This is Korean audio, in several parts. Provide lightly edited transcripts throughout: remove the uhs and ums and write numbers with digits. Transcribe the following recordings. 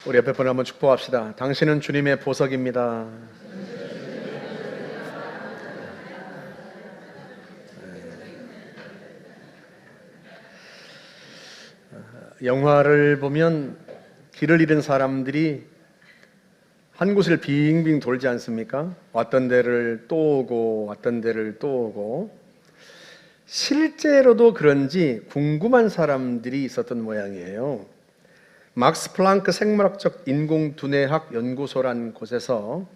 우리 옆에 분을 한번 축복합시다. 당신은 주님의 보석입니다. 영화를 보면 길을 잃은 사람들이 한 곳을 빙빙 돌지 않습니까? 왔던 데를 또 오고 왔던 데를 또 오고. 실제로도 그런지 궁금한 사람들이 있었던 모양이에요. 막스 플랑크 생물학적 인공두뇌학 연구소라는 곳에서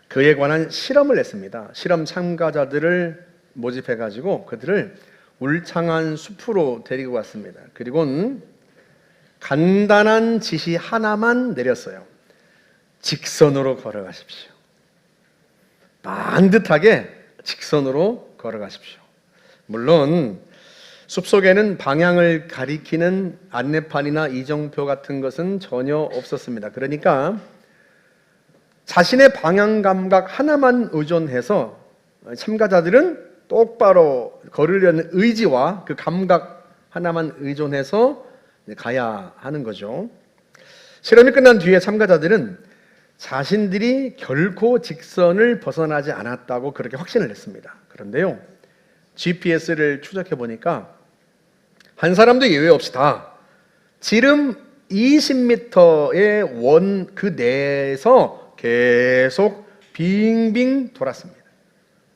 그에 관한 실험을 했습니다. 실험 참가자들을 모집해가지고 그들을 울창한 숲으로 데리고 갔습니다. 그리고는 간단한 지시 하나만 내렸어요. 직선으로 걸어가십시오. 반듯하게 직선으로 걸어가십시오. 물론 숲속에는 방향을 가리키는 안내판이나 이정표 같은 것은 전혀 없었습니다. 그러니까 자신의 방향 감각 하나만 의존해서 참가자들은 똑바로 걸으려는 의지와 그 감각 하나만 의존해서 가야 하는 거죠. 실험이 끝난 뒤에 참가자들은 자신들이 결코 직선을 벗어나지 않았다고 그렇게 확신을 했습니다. 그런데요, GPS를 추적해 보니까 한 사람도 예외 없이 다 지름 20m의 원 그 내에서 계속 빙빙 돌았습니다.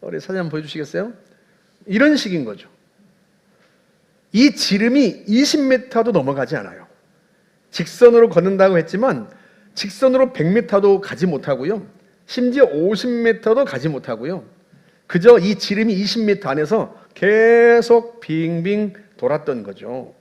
우리 사진 한번 보여주시겠어요? 이런 식인 거죠. 이 지름이 20m도 넘어가지 않아요. 직선으로 걷는다고 했지만 직선으로 100m도 가지 못하고요, 심지어 50m도 가지 못하고요, 그저 이 지름이 20m 안에서 계속 빙빙 돌았던 거죠.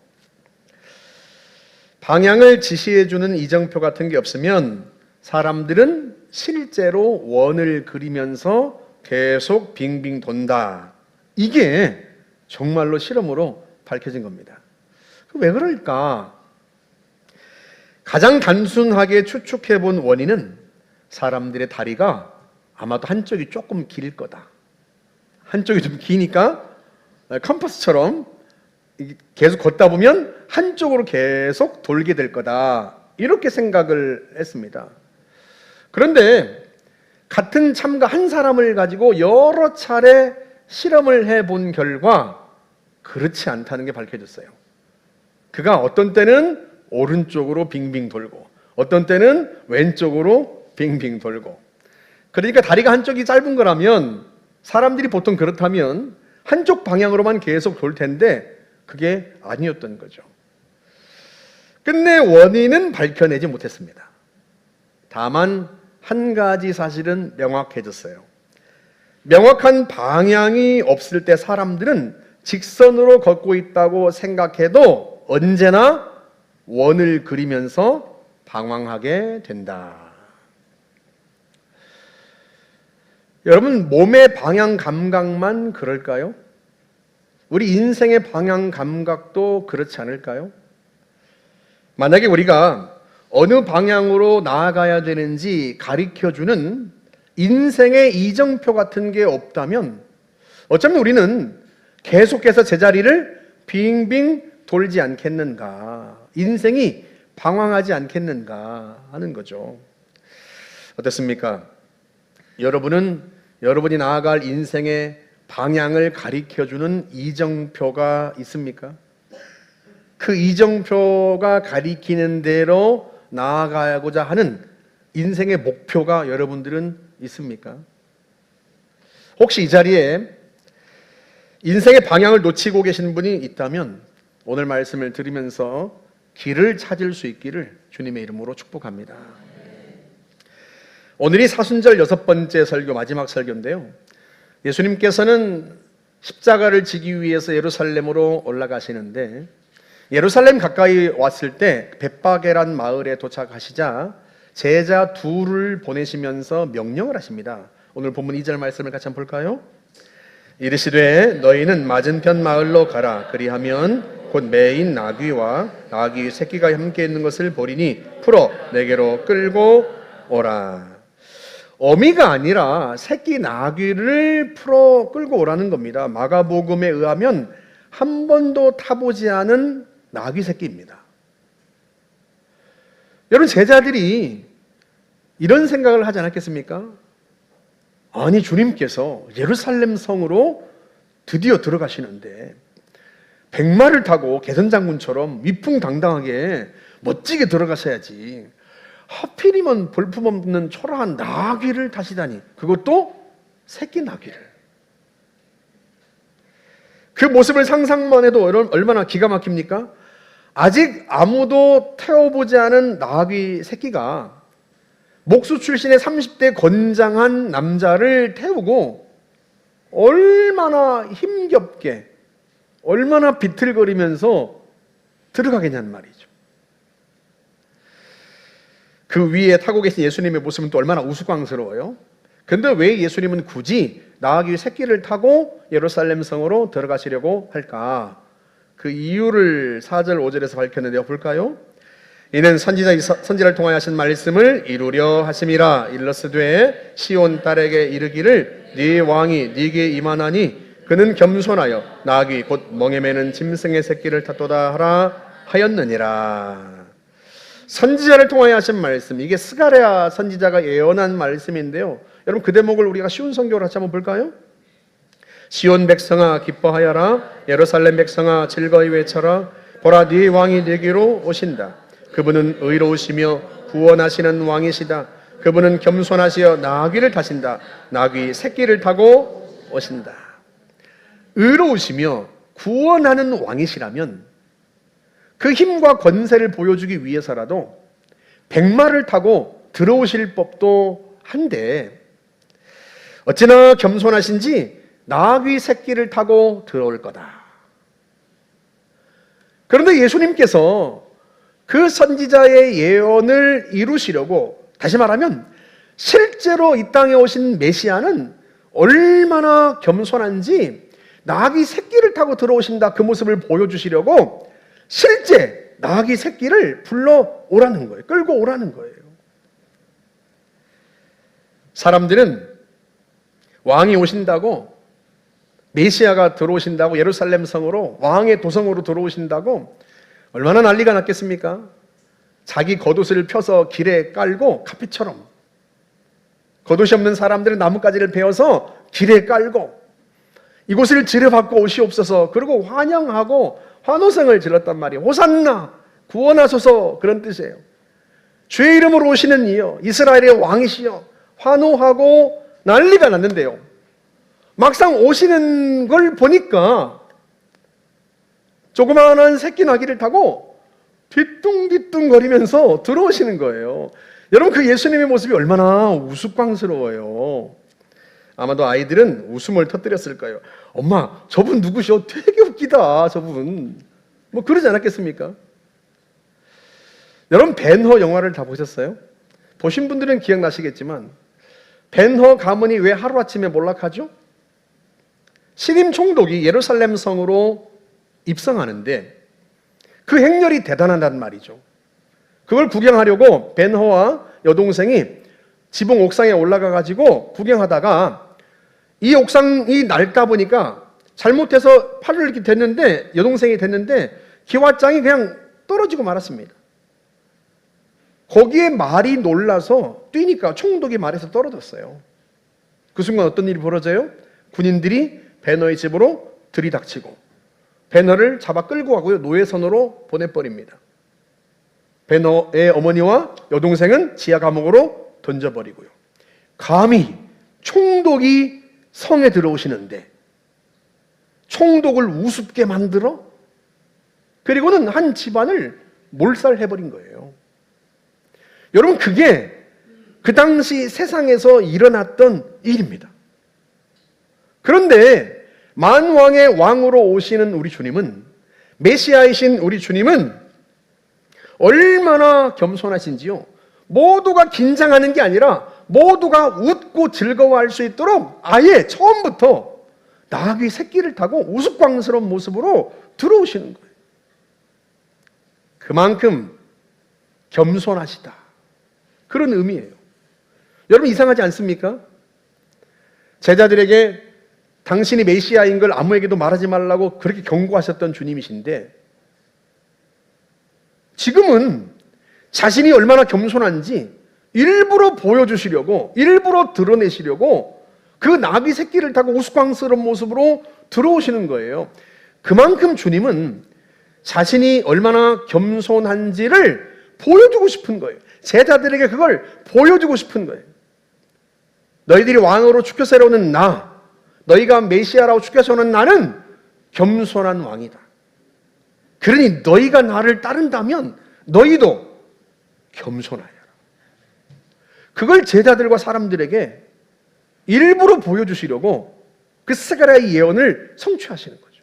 방향을 지시해주는 이정표 같은 게 없으면 사람들은 실제로 원을 그리면서 계속 빙빙 돈다. 이게 정말로 실험으로 밝혀진 겁니다. 왜 그럴까? 가장 단순하게 추측해 본 원인은 사람들의 다리가 아마도 한쪽이 조금 길 거다. 한쪽이 좀 기니까 컴퍼스처럼 계속 걷다 보면 한쪽으로 계속 돌게 될 거다, 이렇게 생각을 했습니다. 그런데 같은 참가 한 사람을 가지고 여러 차례 실험을 해본 결과 그렇지 않다는 게 밝혀졌어요. 그가 어떤 때는 오른쪽으로 빙빙 돌고 어떤 때는 왼쪽으로 빙빙 돌고. 그러니까 다리가 한쪽이 짧은 거라면 사람들이 보통 그렇다면 한쪽 방향으로만 계속 돌 텐데 그게 아니었던 거죠. 끝내 원인은 밝혀내지 못했습니다. 다만 한 가지 사실은 명확해졌어요. 명확한 방향이 없을 때 사람들은 직선으로 걷고 있다고 생각해도 언제나 원을 그리면서 방황하게 된다. 여러분, 몸의 방향 감각만 그럴까요? 우리 인생의 방향 감각도 그렇지 않을까요? 만약에 우리가 어느 방향으로 나아가야 되는지 가리켜주는 인생의 이정표 같은 게 없다면 어쩌면 우리는 계속해서 제자리를 빙빙 돌지 않겠는가, 인생이 방황하지 않겠는가 하는 거죠. 어떻습니까? 여러분이 나아갈 인생의 방향을 가리켜주는 이정표가 있습니까? 그 이정표가 가리키는 대로 나아가고자 하는 인생의 목표가 여러분들은 있습니까? 혹시 이 자리에 인생의 방향을 놓치고 계신 분이 있다면 오늘 말씀을 들으면서 길을 찾을 수 있기를 주님의 이름으로 축복합니다. 오늘이 사순절 6번째 설교, 마지막 설교인데요, 예수님께서는 십자가를 지기 위해서 예루살렘으로 올라가시는데 예루살렘 가까이 왔을 때 벳바게란 마을에 도착하시자 제자 둘을 보내시면서 명령을 하십니다. 오늘 본문 2절 말씀을 같이 한번 볼까요? 이르시되 너희는 맞은편 마을로 가라. 그리하면 곧 매인 나귀와 나귀 새끼가 함께 있는 것을 보리니 풀어 내게로 끌고 오라. 어미가 아니라 새끼 나귀를 풀어 끌고 오라는 겁니다. 마가복음에 의하면 한 번도 타보지 않은 나귀 새끼입니다. 여러분, 제자들이 이런 생각을 하지 않았겠습니까? 아니, 주님께서 예루살렘 성으로 드디어 들어가시는데 백마를 타고 개선장군처럼 위풍당당하게 멋지게 들어가셔야지, 하필이면 볼품없는 초라한 나귀를 타시다니, 그것도 새끼 나귀를. 그 모습을 상상만 해도 얼마나 기가 막힙니까? 아직 아무도 태워보지 않은 나귀 새끼가 목수 출신의 30대 건장한 남자를 태우고 얼마나 힘겹게, 얼마나 비틀거리면서 들어가겠냐는 말이죠. 그 위에 타고 계신 예수님의 모습은 또 얼마나 우스꽝스러워요. 근데 왜 예수님은 굳이 나귀 새끼를 타고 예루살렘 성으로 들어가시려고 할까? 그 이유를 4절 5절에서 밝혔는데요, 볼까요? 이는 선지자를 통하여 하신 말씀을 이루려 하심이라. 일러스되 시온 딸에게 이르기를 네 왕이 네게 임하나니 그는 겸손하여 나귀 곧 멍에 매는 짐승의 새끼를 탔도다 하라 하였느니라. 선지자를 통하여 하신 말씀, 이게 스가랴 선지자가 예언한 말씀인데요, 여러분 그 대목을 우리가 쉬운 성경으로 같이 한번 볼까요? 시온 백성아 기뻐하여라, 예루살렘 백성아 즐거이 외쳐라. 보라, 네 왕이 네게로 오신다. 그분은 의로우시며 구원하시는 왕이시다. 그분은 겸손하시어 나귀를 타신다. 나귀 새끼를 타고 오신다. 의로우시며 구원하는 왕이시라면 그 힘과 권세를 보여주기 위해서라도 백마를 타고 들어오실 법도 한데 어찌나 겸손하신지 나귀 새끼를 타고 들어올 거다. 그런데 예수님께서 그 선지자의 예언을 이루시려고, 다시 말하면 실제로 이 땅에 오신 메시아는 얼마나 겸손한지 나귀 새끼를 타고 들어오신다, 그 모습을 보여주시려고 실제 나귀 새끼를 불러오라는 거예요. 끌고 오라는 거예요. 사람들은 왕이 오신다고, 메시아가 들어오신다고, 예루살렘 성으로, 왕의 도성으로 들어오신다고 얼마나 난리가 났겠습니까? 자기 겉옷을 펴서 길에 깔고, 카피처럼 겉옷이 없는 사람들은 나뭇가지를 베어서 길에 깔고 이곳을 지뢰받고 오시옵소서, 그리고 환영하고 환호성을 질렀단 말이에요. 호산나, 구원하소서, 그런 뜻이에요. 주의 이름으로 오시는 이여, 이스라엘의 왕이시여, 환호하고 난리가 났는데요, 막상 오시는 걸 보니까 조그마한 새끼 나귀를 타고 뒤뚱뒤뚱거리면서 들어오시는 거예요. 여러분, 그 예수님의 모습이 얼마나 우스꽝스러워요. 아마도 아이들은 웃음을 터뜨렸을 거예요. 엄마, 저분 누구셔? 되게 웃기다, 저분. 뭐 그러지 않았겠습니까? 여러분, 벤허 영화를 다 보셨어요? 보신 분들은 기억나시겠지만 벤허 가문이 왜 하루아침에 몰락하죠? 신임 총독이 예루살렘 성으로 입성하는데 그 행렬이 대단하단 말이죠. 그걸 구경하려고 벤허와 여동생이 지붕 옥상에 올라가 가지고 구경하다가 이 옥상이 낡다 보니까 잘못해서 팔을 이렇게 댔는데, 여동생이 댔는데 기왓장이 그냥 떨어지고 말았습니다. 거기에 말이 놀라서 뛰니까 총독이 말에서 떨어졌어요. 그 순간 어떤 일이 벌어져요? 군인들이 벤허의 집으로 들이닥치고 벤허를 잡아 끌고 가고요, 노예선으로 보내버립니다. 벤허의 어머니와 여동생은 지하 감옥으로 던져버리고요. 감히 총독이 성에 들어오시는데 총독을 우습게 만들어, 그리고는 한 집안을 몰살해버린 거예요. 여러분, 그게 그 당시 세상에서 일어났던 일입니다. 그런데 만왕의 왕으로 오시는 우리 주님은, 메시아이신 우리 주님은 얼마나 겸손하신지요. 모두가 긴장하는 게 아니라 모두가 웃고 즐거워할 수 있도록 아예 처음부터 나귀 새끼를 타고 우스꽝스러운 모습으로 들어오시는 거예요. 그만큼 겸손하시다, 그런 의미예요. 여러분, 이상하지 않습니까? 제자들에게 당신이 메시아인 걸 아무에게도 말하지 말라고 그렇게 경고하셨던 주님이신데 지금은 자신이 얼마나 겸손한지 일부러 보여주시려고, 일부러 드러내시려고 그 나귀 새끼를 타고 우스꽝스러운 모습으로 들어오시는 거예요. 그만큼 주님은 자신이 얼마나 겸손한지를 보여주고 싶은 거예요. 제자들에게 그걸 보여주고 싶은 거예요. 너희들이 왕으로 추켜 세워오는 나, 너희가 메시아라고 추켜 세우는 나는 겸손한 왕이다. 그러니 너희가 나를 따른다면 너희도 겸손하여라. 그걸 제자들과 사람들에게 일부러 보여주시려고 그 스가랴의 예언을 성취하시는 거죠.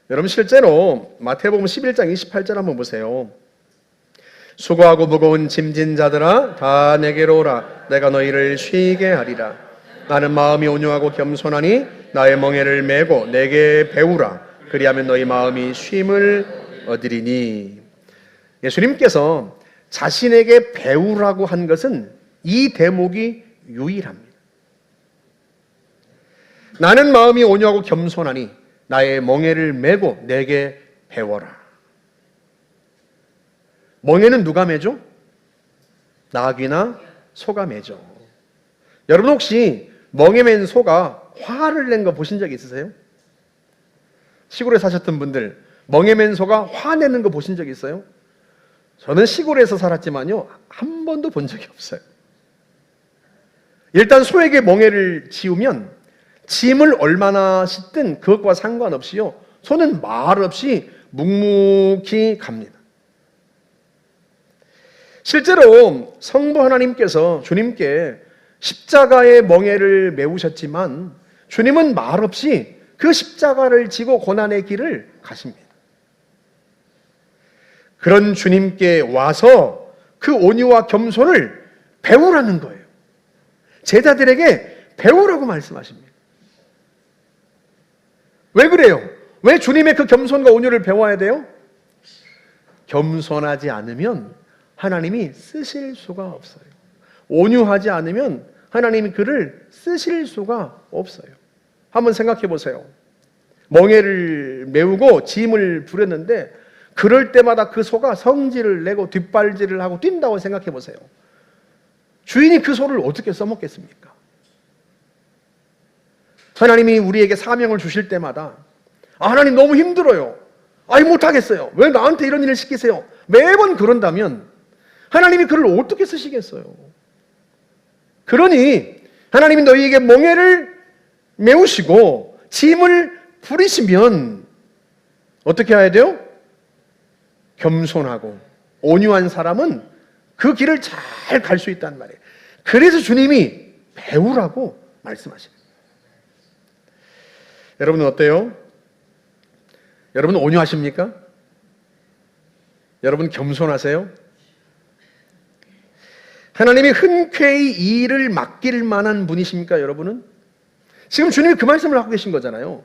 여러분, 실제로 마태복음 11장 28절 한번 보세요. 수고하고 무거운 짐진 자들아 다 내게로 오라. 내가 너희를 쉬게 하리라. 나는 마음이 온유하고 겸손하니 나의 멍에를 메고 내게 배우라. 그리하면 너희 마음이 쉼을 얻으리니. 예수님께서 자신에게 배우라고 한 것은 이 대목이 유일합니다. 나는 마음이 온유하고 겸손하니 나의 멍에를 메고 내게 배워라. 멍에는 누가 매죠? 나귀나 소가 매죠. 여러분, 혹시 멍에 맨 소가 화를 낸 거 보신 적 있으세요? 시골에 사셨던 분들, 멍에 맨 소가 화내는 거 보신 적 있어요? 저는 시골에서 살았지만요, 한 번도 본 적이 없어요. 일단 소에게 멍에를 지우면 짐을 얼마나 싣든 그것과 상관없이요, 소는 말 없이 묵묵히 갑니다. 실제로 성부 하나님께서 주님께 십자가의 멍에를 메우셨지만 주님은 말 없이 그 십자가를 지고 고난의 길을 가십니다. 그런 주님께 와서 그 온유와 겸손을 배우라는 거예요. 제자들에게 배우라고 말씀하십니다. 왜 그래요? 왜 주님의 그 겸손과 온유를 배워야 돼요? 겸손하지 않으면 하나님이 쓰실 수가 없어요. 온유하지 않으면 하나님이 그를 쓰실 수가 없어요. 한번 생각해 보세요. 멍에를 메우고 짐을 부렸는데 그럴 때마다 그 소가 성질을 내고 뒷발질을 하고 뛴다고 생각해 보세요. 주인이 그 소를 어떻게 써먹겠습니까? 하나님이 우리에게 사명을 주실 때마다 하나님 너무 힘들어요. 못하겠어요. 왜 나한테 이런 일을 시키세요? 매번 그런다면 하나님이 그를 어떻게 쓰시겠어요? 그러니 하나님이 너희에게 멍에를 메우시고 짐을 부리시면 어떻게 해야 돼요? 겸손하고 온유한 사람은 그 길을 잘 갈 수 있단 말이에요. 그래서 주님이 배우라고 말씀하십니다. 여러분은 어때요? 여러분은 온유하십니까? 여러분 겸손하세요? 하나님이 흔쾌히 이 일을 맡길 만한 분이십니까, 여러분은? 지금 주님이 그 말씀을 하고 계신 거잖아요.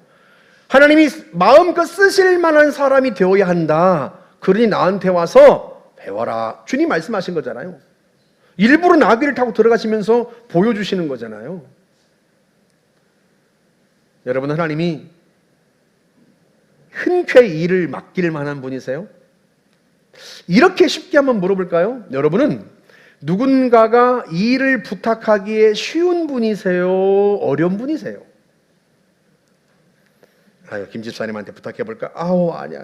하나님이 마음껏 쓰실 만한 사람이 되어야 한다. 그러니 나한테 와서 배워라. 주님 말씀하신 거잖아요. 일부러 나귀를 타고 들어가시면서 보여주시는 거잖아요. 여러분, 하나님이 흔쾌히 일을 맡길 만한 분이세요? 이렇게 쉽게 한번 물어볼까요? 여러분은 누군가가 일을 부탁하기에 쉬운 분이세요? 어려운 분이세요? 김 집사님한테 부탁해볼까? 아니야.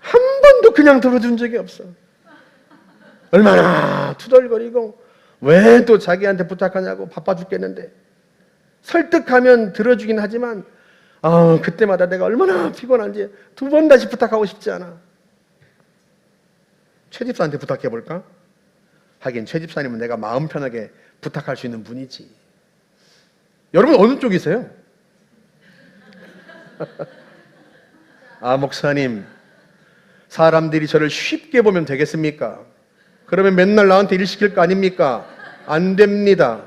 한 번도 그냥 들어준 적이 없어. 얼마나 투덜거리고 왜 또 자기한테 부탁하냐고 바빠 죽겠는데 설득하면 들어주긴 하지만 그때마다 내가 얼마나 피곤한지 두 번 다시 부탁하고 싶지 않아. 최 집사한테 부탁해볼까? 하긴 최 집사님은 내가 마음 편하게 부탁할 수 있는 분이지. 여러분 어느 쪽이세요? 목사님, 사람들이 저를 쉽게 보면 되겠습니까? 그러면 맨날 나한테 일 시킬 거 아닙니까? 안 됩니다.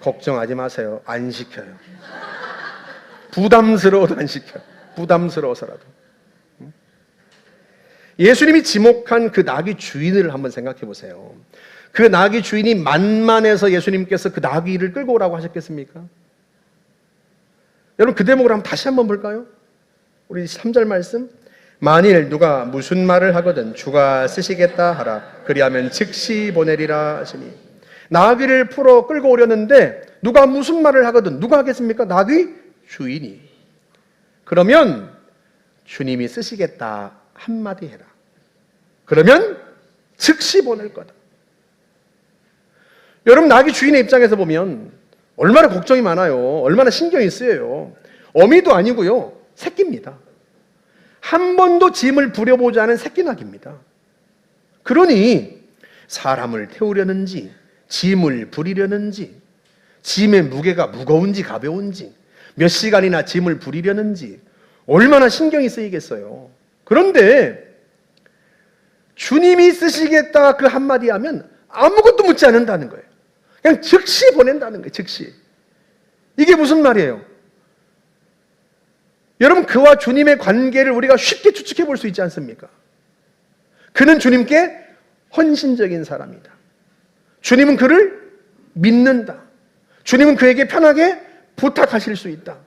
걱정하지 마세요. 안 시켜요. 부담스러워도 안 시켜요. 부담스러워서라도. 예수님이 지목한 그 나귀 주인을 한번 생각해 보세요. 그 나귀 주인이 만만해서 예수님께서 그 나귀를 끌고 오라고 하셨겠습니까? 여러분 그 대목을 다시 한번 볼까요? 우리 3절 말씀. 만일 누가 무슨 말을 하거든 주가 쓰시겠다 하라. 그리하면 즉시 보내리라 하시니. 나귀를 풀어 끌고 오려는데 누가 무슨 말을 하거든 누가 하겠습니까? 나귀 주인이. 그러면 주님이 쓰시겠다 한마디 해라. 그러면 즉시 보낼 거다. 여러분, 나귀 주인의 입장에서 보면 얼마나 걱정이 많아요. 얼마나 신경이 쓰여요. 어미도 아니고요, 새끼입니다. 한 번도 짐을 부려보지 않은 새끼 나귀입니다. 그러니 사람을 태우려는지 짐을 부리려는지, 짐의 무게가 무거운지 가벼운지, 몇 시간이나 짐을 부리려는지 얼마나 신경이 쓰이겠어요. 그런데 주님이 쓰시겠다 그 한마디 하면 아무것도 묻지 않는다는 거예요. 그냥 즉시 보낸다는 거예요. 즉시. 이게 무슨 말이에요? 여러분, 그와 주님의 관계를 우리가 쉽게 추측해 볼 수 있지 않습니까? 그는 주님께 헌신적인 사람이다. 주님은 그를 믿는다. 주님은 그에게 편하게 부탁하실 수 있다.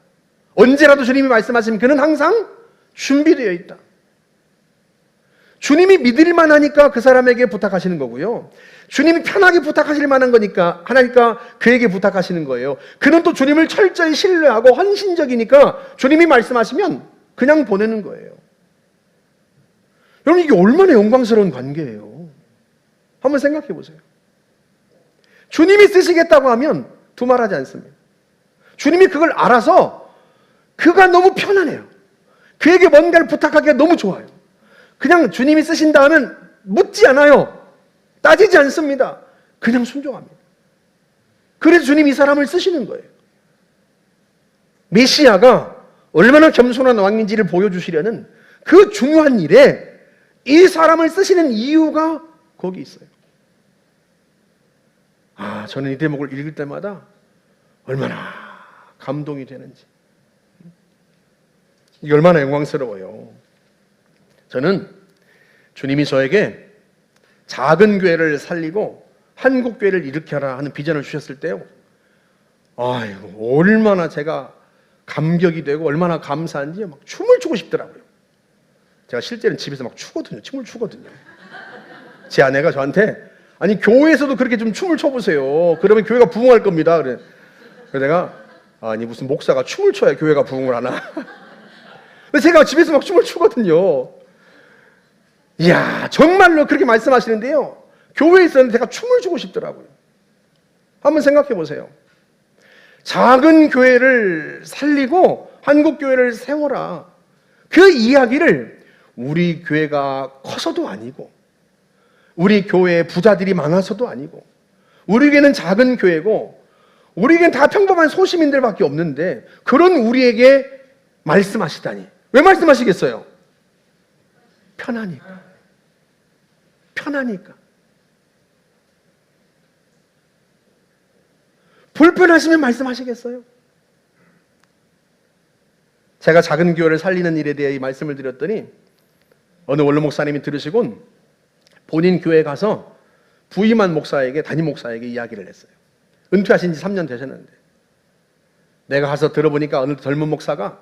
언제라도 주님이 말씀하시면 그는 항상 준비되어 있다. 주님이 믿을 만하니까 그 사람에게 부탁하시는 거고요. 주님이 편하게 부탁하실 만한 거니까 하나니까 그에게 부탁하시는 거예요. 그는 또 주님을 철저히 신뢰하고 헌신적이니까 주님이 말씀하시면 그냥 보내는 거예요. 여러분, 이게 얼마나 영광스러운 관계예요. 한번 생각해 보세요. 주님이 쓰시겠다고 하면 두말하지 않습니다. 주님이 그걸 알아서 그가 너무 편안해요. 그에게 뭔가를 부탁하기가 너무 좋아요. 그냥 주님이 쓰신다 하면 묻지 않아요. 따지지 않습니다. 그냥 순종합니다. 그래서 주님이 이 사람을 쓰시는 거예요. 메시아가 얼마나 겸손한 왕인지를 보여주시려는 그 중요한 일에 이 사람을 쓰시는 이유가 거기 있어요. 저는 이 대목을 읽을 때마다 얼마나 감동이 되는지, 이게 얼마나 영광스러워요. 저는 주님이 저에게 작은 교회를 살리고 한국 교회를 일으켜라 하는 비전을 주셨을 때요, 얼마나 제가 감격이 되고 얼마나 감사한지 막 춤을 추고 싶더라고요. 제가 실제는 집에서 막 추거든요. 춤을 추거든요. 제 아내가 저한테 아니 교회에서도 그렇게 좀 춤을 춰보세요. 그러면 교회가 부흥할 겁니다. 그래서 내가 아니 무슨 목사가 춤을 춰야 교회가 부흥을 하나. 근데 제가 집에서 막 춤을 추거든요. 이야, 정말로 그렇게 말씀하시는데요, 교회에 있었는데 제가 춤을 추고 싶더라고요. 한번 생각해 보세요. 작은 교회를 살리고 한국 교회를 세워라. 그 이야기를 우리 교회가 커서도 아니고 우리 교회에 부자들이 많아서도 아니고 우리 교회는 작은 교회고 우리 교회는 다 평범한 소시민들밖에 없는데 그런 우리에게 말씀하시다니. 왜 말씀하시겠어요? 편하니까. 편하니까. 불편하시면 말씀하시겠어요? 제가 작은 교회를 살리는 일에 대해 이 말씀을 드렸더니 어느 원로 목사님이 들으시곤 본인 교회에 가서 부임한 목사에게, 담임 목사에게 이야기를 했어요. 은퇴하신 지 3년 되셨는데 내가 가서 들어보니까 어느 젊은 목사가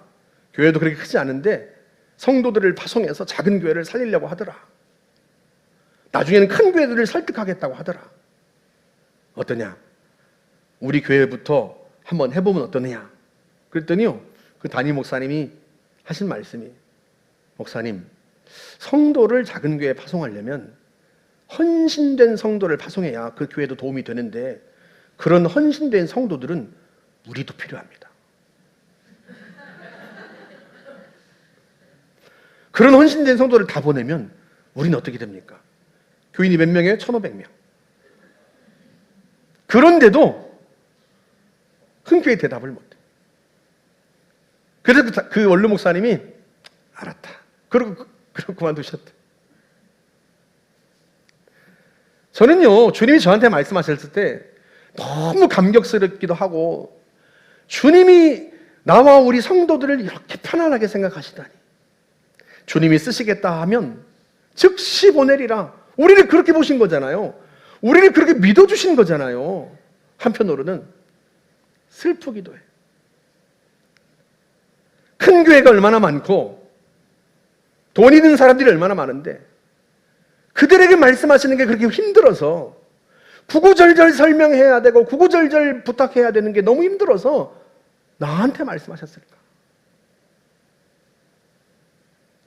교회도 그렇게 크지 않은데 성도들을 파송해서 작은 교회를 살리려고 하더라. 나중에는 큰 교회들을 설득하겠다고 하더라. 어떠냐? 우리 교회부터 한번 해보면 어떠느냐? 그랬더니요, 그 담임 목사님이 하신 말씀이, 목사님, 성도를 작은 교회에 파송하려면 헌신된 성도를 파송해야 그 교회도 도움이 되는데 그런 헌신된 성도들은 우리도 필요합니다. 그런 헌신된 성도를 다 보내면 우리는 어떻게 됩니까? 교인이 몇 명이에요? 1,500명. 그런데도 흔쾌히 대답을 못해. 그래서 그 원로 목사님이 알았다. 그러고 그만두셨대. 저는요, 주님이 저한테 말씀하셨을 때 너무 감격스럽기도 하고, 주님이 나와 우리 성도들을 이렇게 편안하게 생각하시다니. 주님이 쓰시겠다 하면 즉시 보내리라. 우리를 그렇게 보신 거잖아요. 우리를 그렇게 믿어주신 거잖아요. 한편으로는 슬프기도 해. 큰 교회가 얼마나 많고 돈 있는 사람들이 얼마나 많은데 그들에게 말씀하시는 게 그렇게 힘들어서 구구절절 설명해야 되고 구구절절 부탁해야 되는 게 너무 힘들어서 나한테 말씀하셨을까?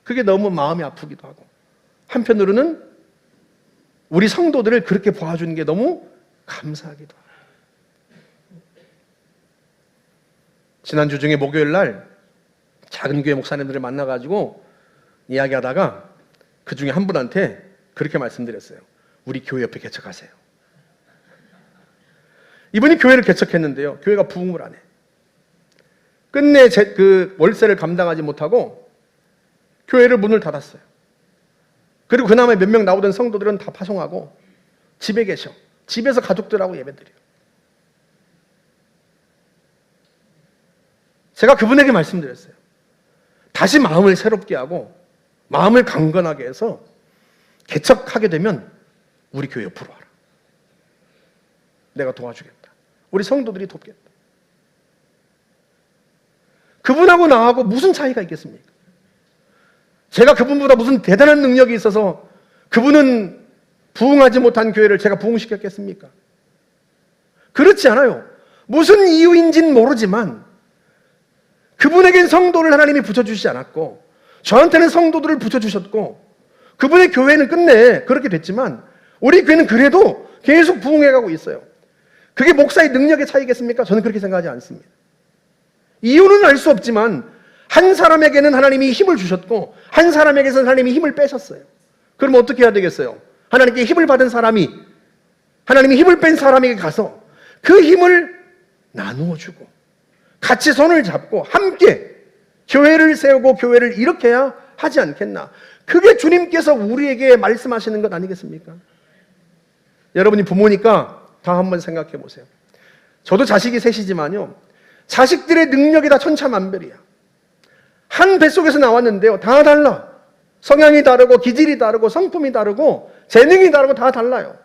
그게 너무 마음이 아프기도 하고 한편으로는 우리 성도들을 그렇게 봐주는 게 너무 감사하기도 하고. 지난주 중에 목요일 날 작은 교회 목사님들을 만나가지고 이야기하다가 그 중에 한 분한테 그렇게 말씀드렸어요. 우리 교회 옆에 개척하세요. 이분이 교회를 개척했는데요. 교회가 부흥을 안 해. 끝내 그 월세를 감당하지 못하고 교회를 문을 닫았어요. 그리고 그나마 몇 명 나오던 성도들은 다 파송하고 집에 계셔. 집에서 가족들하고 예배드려요. 제가 그분에게 말씀드렸어요. 다시 마음을 새롭게 하고 마음을 강건하게 해서 개척하게 되면 우리 교회 옆으로 와라. 내가 도와주겠다. 우리 성도들이 돕겠다. 그분하고 나하고 무슨 차이가 있겠습니까? 제가 그분보다 무슨 대단한 능력이 있어서 그분은 부흥하지 못한 교회를 제가 부흥시켰겠습니까? 그렇지 않아요. 무슨 이유인지는 모르지만 그분에겐 성도를 하나님이 붙여주시지 않았고 저한테는 성도들을 붙여주셨고 그분의 교회는 끝내 그렇게 됐지만 우리 교회는 그래도 계속 부흥해가고 있어요. 그게 목사의 능력의 차이겠습니까? 저는 그렇게 생각하지 않습니다. 이유는 알 수 없지만 한 사람에게는 하나님이 힘을 주셨고 한 사람에게서는 하나님이 힘을 빼셨어요. 그럼 어떻게 해야 되겠어요? 하나님께 힘을 받은 사람이 하나님이 힘을 뺀 사람에게 가서 그 힘을 나누어 주고 같이 손을 잡고 함께 교회를 세우고 교회를 일으켜야 하지 않겠나. 그게 주님께서 우리에게 말씀하시는 것 아니겠습니까? 여러분이 부모니까 다 한번 생각해 보세요. 저도 자식이 셋이지만요, 자식들의 능력이 다 천차만별이야. 한 뱃속에서 나왔는데요, 다 달라. 성향이 다르고 기질이 다르고 성품이 다르고 재능이 다르고 다 달라요.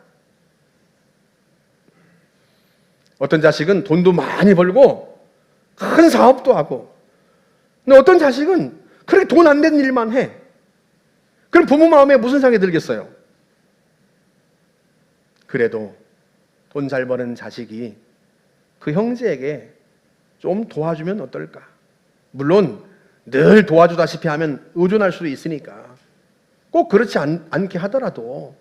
어떤 자식은 돈도 많이 벌고 큰 사업도 하고, 근데 어떤 자식은 그렇게 돈 안 되는 일만 해. 그럼 부모 마음에 무슨 생각이 들겠어요? 그래도 돈 잘 버는 자식이 그 형제에게 좀 도와주면 어떨까? 물론 늘 도와주다시피 하면 의존할 수도 있으니까 꼭 그렇지 않게 하더라도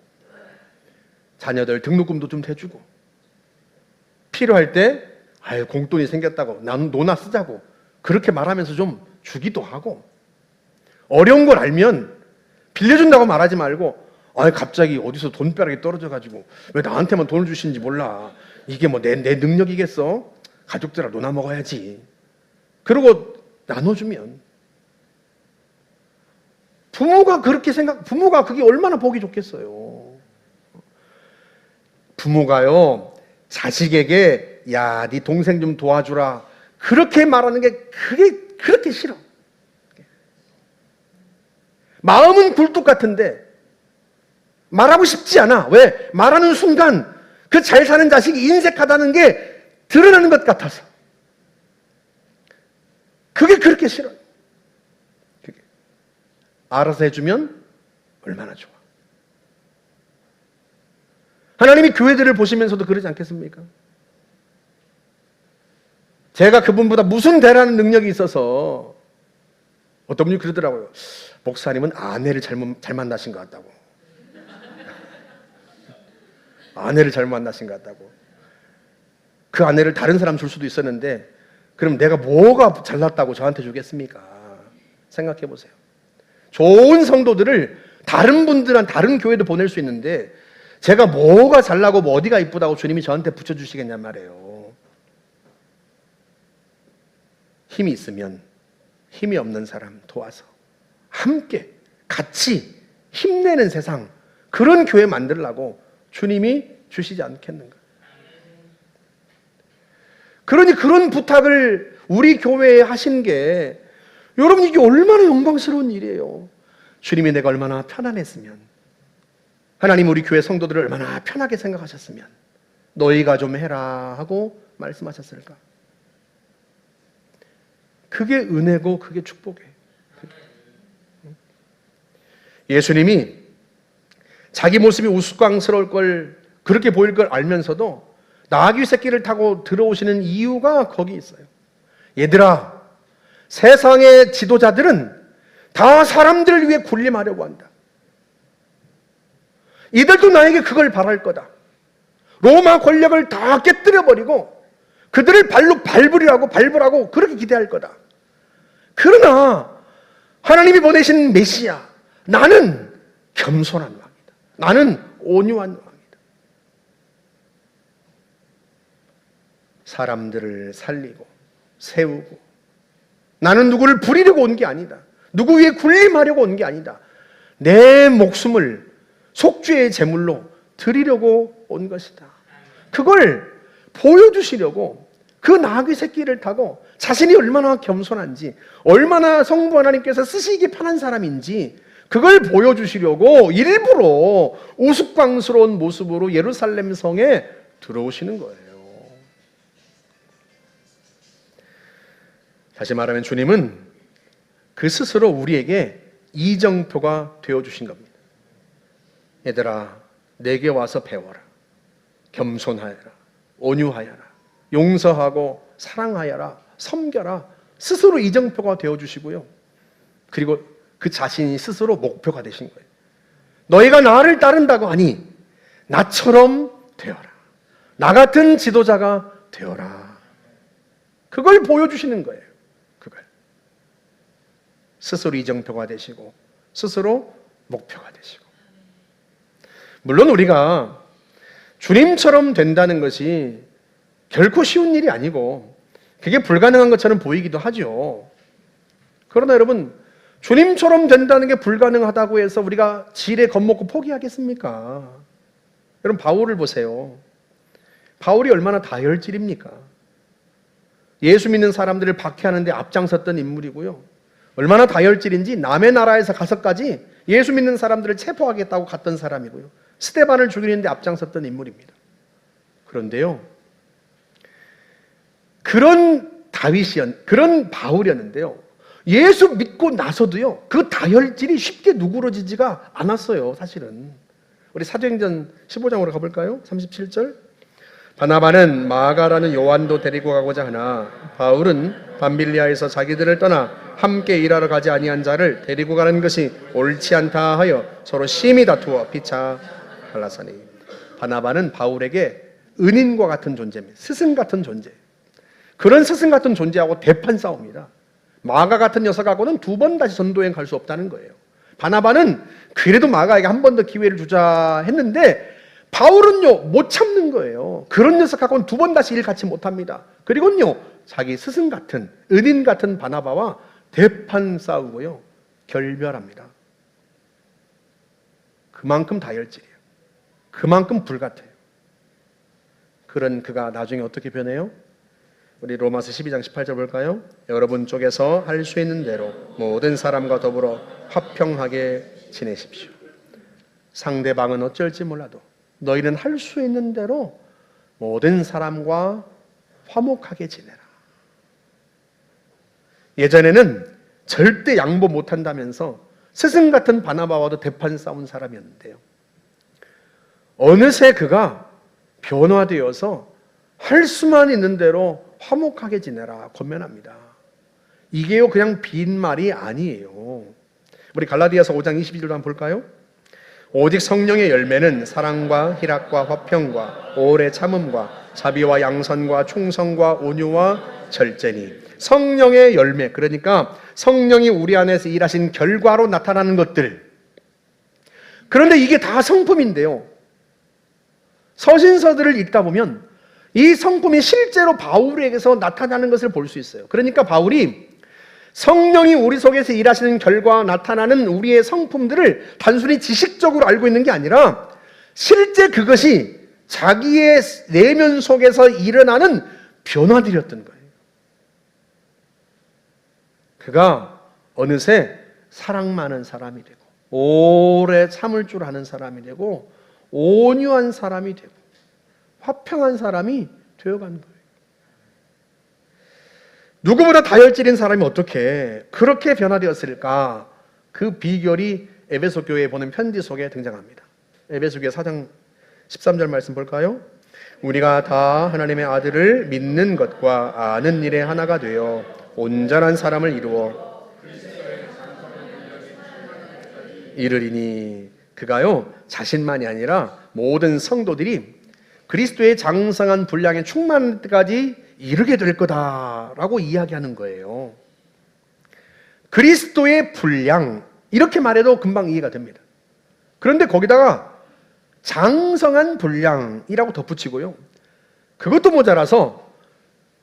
자녀들 등록금도 좀 대주고 필요할 때 공돈이 생겼다고 나는 노나 쓰자고 그렇게 말하면서 좀 주기도 하고, 어려운 걸 알면 빌려준다고 말하지 말고 갑자기 어디서 돈벼락이 떨어져가지고 왜 나한테만 돈을 주시는지 몰라. 이게 뭐 내 능력이겠어? 가족들하고 노나 먹어야지. 그러고 나눠주면 부모가 그게 얼마나 보기 좋겠어요. 부모가요, 자식에게 야, 네 동생 좀 도와주라 그렇게 말하는 게 그게 그렇게 싫어. 마음은 굴뚝 같은데 말하고 싶지 않아. 왜? 말하는 순간 그 잘 사는 자식이 인색하다는 게 드러나는 것 같아서. 그게 그렇게 싫어요. 그게. 알아서 해주면 얼마나 좋아. 하나님이 교회들을 보시면서도 그러지 않겠습니까? 제가 그분보다 무슨 대단한 능력이 있어서 어떤 분이 그러더라고요. 목사님은 아내를 잘 만나신 것 같다고. 아내를 잘못 만나신 것 같다고. 그 아내를 다른 사람 줄 수도 있었는데 그럼 내가 뭐가 잘났다고 저한테 주겠습니까? 생각해 보세요. 좋은 성도들을 다른 분들한 다른 교회도 보낼 수 있는데 제가 뭐가 잘나고 뭐 어디가 이쁘다고 주님이 저한테 붙여주시겠냔 말이에요. 힘이 있으면 힘이 없는 사람 도와서 함께 같이 힘내는 세상, 그런 교회 만들려고 주님이 주시지 않겠는가. 그러니 그런 부탁을 우리 교회에 하신 게, 여러분 이게 얼마나 영광스러운 일이에요. 주님이 내가 얼마나 편안했으면, 하나님 우리 교회 성도들을 얼마나 편하게 생각하셨으면 너희가 좀 해라 하고 말씀하셨을까. 그게 은혜고 그게 축복이에요. 예수님이 자기 모습이 우스꽝스러울 걸, 그렇게 보일 걸 알면서도 나귀 새끼를 타고 들어오시는 이유가 거기 있어요. 얘들아, 세상의 지도자들은 다 사람들을 위해 군림하려고 한다. 이들도 나에게 그걸 바랄 거다. 로마 권력을 다 깨뜨려버리고 그들을 발로 밟으라고 그렇게 기대할 거다. 그러나 하나님이 보내신 메시아, 나는 겸손한 왕이다. 나는 온유한 왕이다. 사람들을 살리고 세우고, 나는 누구를 부리려고 온 게 아니다. 누구 위에 군림하려고 온 게 아니다. 내 목숨을 속죄의 제물로 드리려고 온 것이다. 그걸 보여주시려고 그 나귀 새끼를 타고 자신이 얼마나 겸손한지, 얼마나 성부 하나님께서 쓰시기 편한 사람인지 그걸 보여주시려고 일부러 우스꽝스러운 모습으로 예루살렘 성에 들어오시는 거예요. 다시 말하면 주님은 그 스스로 우리에게 이정표가 되어주신 겁니다. 얘들아, 내게 와서 배워라. 겸손하여라. 온유하여라. 용서하고 사랑하여라. 섬겨라. 스스로 이정표가 되어주시고요. 그리고 그 자신이 스스로 목표가 되신 거예요. 너희가 나를 따른다고 하니 나처럼 되어라. 나 같은 지도자가 되어라. 그걸 보여주시는 거예요. 그걸. 스스로 이정표가 되시고 스스로 목표가 되시고. 물론 우리가 주님처럼 된다는 것이 결코 쉬운 일이 아니고 그게 불가능한 것처럼 보이기도 하죠. 그러나 여러분, 주님처럼 된다는 게 불가능하다고 해서 우리가 지레 겁먹고 포기하겠습니까? 여러분, 바울을 보세요. 바울이 얼마나 다혈질입니까? 예수 믿는 사람들을 박해하는데 앞장섰던 인물이고요. 얼마나 다혈질인지 남의 나라에서 가서까지 예수 믿는 사람들을 체포하겠다고 갔던 사람이고요. 스데반을 죽이는데 앞장섰던 인물입니다. 그런데요, 그런 바울이었는데요, 예수 믿고 나서도요, 그 다혈질이 쉽게 누그러지지가 않았어요. 사실은 우리 사도행전 15장으로 가볼까요? 37절. 바나바는 마가라는 요한도 데리고 가고자 하나 바울은 밤빌리아에서 자기들을 떠나 함께 일하러 가지 아니한 자를 데리고 가는 것이 옳지 않다 하여 서로 심히 다투어 피차 갈라사니. 바나바는 바울에게 은인과 같은 존재입니다. 스승 같은 존재. 그런 스승 같은 존재하고 대판 싸웁니다. 마가 같은 녀석하고는 두 번 다시 전도여행 갈 수 없다는 거예요. 바나바는 그래도 마가에게 한 번 더 기회를 주자 했는데 바울은요 못 참는 거예요. 그런 녀석하고는 두 번 다시 일 같이 못합니다. 그리고는요 자기 스승 같은 은인 같은 바나바와 대판 싸우고요 결별합니다. 그만큼 다혈질이에요. 그만큼 불같아요. 그런 그가 나중에 어떻게 변해요? 우리 로마서 12장 18절 볼까요? 여러분 쪽에서 할 수 있는 대로 모든 사람과 더불어 화평하게 지내십시오. 상대방은 어쩔지 몰라도 너희는 할 수 있는 대로 모든 사람과 화목하게 지내라. 예전에는 절대 양보 못한다면서 스승 같은 바나바와도 대판 싸운 사람이었는데요, 어느새 그가 변화되어서 할 수만 있는 대로 화목하게 지내라 권면합니다. 이게요 그냥 빈말이 아니에요. 우리 갈라디아서 5장 22절도 한번 볼까요? 오직 성령의 열매는 사랑과 희락과 화평과 오래 참음과 자비와 양선과 충성과 온유와 절제니. 성령의 열매, 그러니까 성령이 우리 안에서 일하신 결과로 나타나는 것들. 그런데 이게 다 성품인데요, 서신서들을 읽다 보면 이 성품이 실제로 바울에게서 나타나는 것을 볼 수 있어요. 그러니까 바울이 성령이 우리 속에서 일하시는 결과 나타나는 우리의 성품들을 단순히 지식적으로 알고 있는 게 아니라 실제 그것이 자기의 내면 속에서 일어나는 변화들이었던 거예요. 그가 어느새 사랑 많은 사람이 되고 오래 참을 줄 아는 사람이 되고 온유한 사람이 되고 화평한 사람이 되어간 거예요. 누구보다 다혈질인 사람이 어떻게 그렇게 변화되었을까? 그 비결이 에베소 교회에 보낸 편지 속에 등장합니다. 에베소교회 4장 13절 말씀 볼까요? 우리가 다 하나님의 아들을 믿는 것과 아는 일에 하나가 되어 온전한 사람을 이루어 이르리니, 그가요 자신만이 아니라 모든 성도들이 그리스도의 장성한 분량의 충만까지 이르게 될 거다라고 이야기하는 거예요. 그리스도의 분량, 이렇게 말해도 금방 이해가 됩니다. 그런데 거기다가 장성한 분량이라고 덧붙이고요, 그것도 모자라서